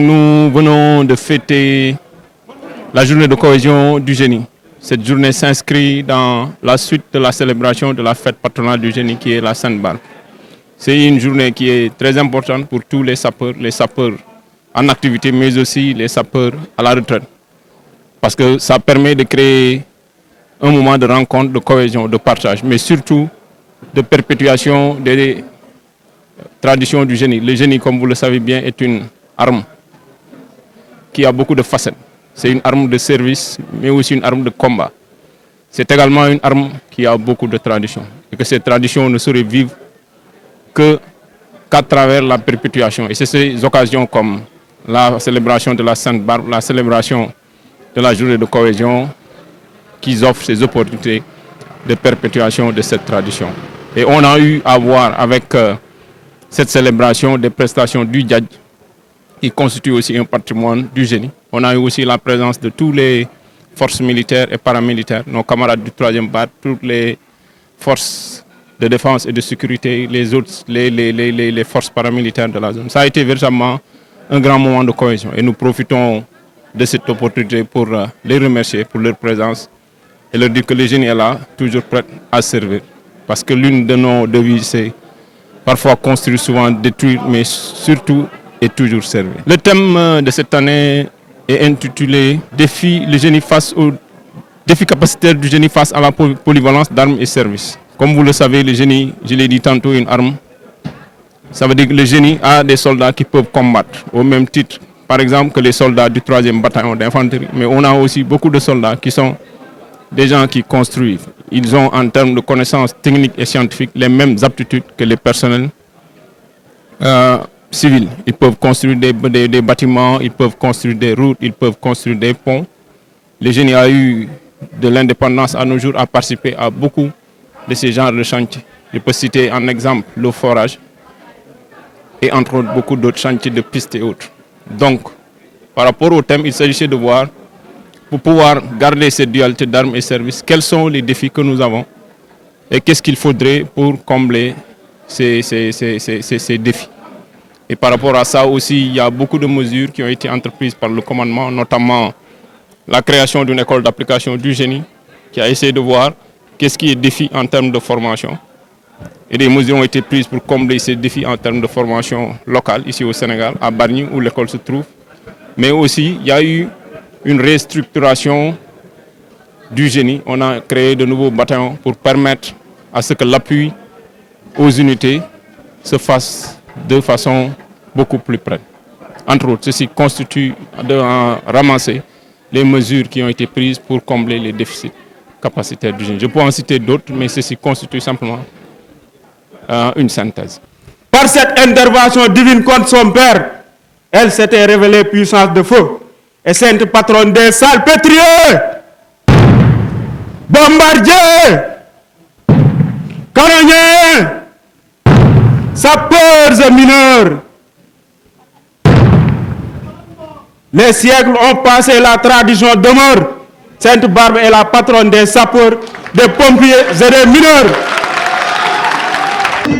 Nous venons de fêter la journée de cohésion du génie. Cette journée s'inscrit dans la suite de la célébration de la fête patronale du génie qui est la Sainte-Barbe. C'est une journée qui est très importante pour tous les sapeurs en activité, mais aussi les sapeurs à la retraite. Parce que ça permet de créer un moment de rencontre, de cohésion, de partage, mais surtout de perpétuation des traditions du génie. Le génie, comme vous le savez bien, est une arme qui a beaucoup de facettes. C'est une arme de service, mais aussi une arme de combat. C'est également une arme qui a beaucoup de traditions. Et que ces traditions ne sauraient vivre qu'à travers la perpétuation. Et c'est ces occasions comme la célébration de la Sainte-Barbe, la célébration de la journée de cohésion, qui offrent ces opportunités de perpétuation de cette tradition. Et on a eu à voir avec cette célébration des prestations du Djadj, qui constitue aussi un patrimoine du génie. On a eu aussi la présence de toutes les forces militaires et paramilitaires, nos camarades du 3e BAT, toutes les forces de défense et de sécurité, les forces paramilitaires de la zone. Ça a été véritablement un grand moment de cohésion et nous profitons de cette opportunité pour les remercier pour leur présence et leur dire que le génie est là, toujours prêt à servir. Parce que l'une de nos devises, c'est parfois construire, souvent détruire, mais surtout et toujours servir. Le thème de cette année est intitulé Défi capacitaire du génie face à la polyvalence d'armes et services. Comme vous le savez, le génie, je l'ai dit tantôt, une arme. Ça veut dire que le génie a des soldats qui peuvent combattre au même titre, par exemple, que les soldats du 3e bataillon d'infanterie. Mais on a aussi beaucoup de soldats qui sont des gens qui construisent. Ils ont, en termes de connaissances techniques et scientifiques, les mêmes aptitudes que les personnels civils. Ils peuvent construire des bâtiments, ils peuvent construire des routes, ils peuvent construire des ponts. Le génie a eu, de l'indépendance à nos jours, à participer à beaucoup de ces genres de chantiers. Je peux citer en exemple le forage et entre autres beaucoup d'autres chantiers de pistes et autres. Donc, par rapport au thème, il s'agissait de voir, pour pouvoir garder cette dualité d'armes et services, quels sont les défis que nous avons et qu'est-ce qu'il faudrait pour combler ces défis. Et par rapport à ça aussi, il y a beaucoup de mesures qui ont été entreprises par le commandement, notamment la création d'une école d'application du génie, qui a essayé de voir qu'est-ce qui est défi en termes de formation. Et des mesures ont été prises pour combler ces défis en termes de formation locale, ici au Sénégal, à Bargny, où l'école se trouve. Mais aussi, il y a eu une restructuration du génie. On a créé de nouveaux bataillons pour permettre à ce que l'appui aux unités se fasse de façon beaucoup plus près. Entre autres, ceci constitue de ramasser les mesures qui ont été prises pour combler les déficits capacitaires du génie. Je peux en citer d'autres, mais ceci constitue simplement une synthèse. Par cette intervention divine contre son père, elle s'était révélée puissance de feu et sainte patronne des salpêtriers, bombardiers, canonniers, sapeurs et mineurs. Les siècles ont passé, la tradition demeure. Sainte Barbe est la patronne des sapeurs, des pompiers et des mineurs. Hey,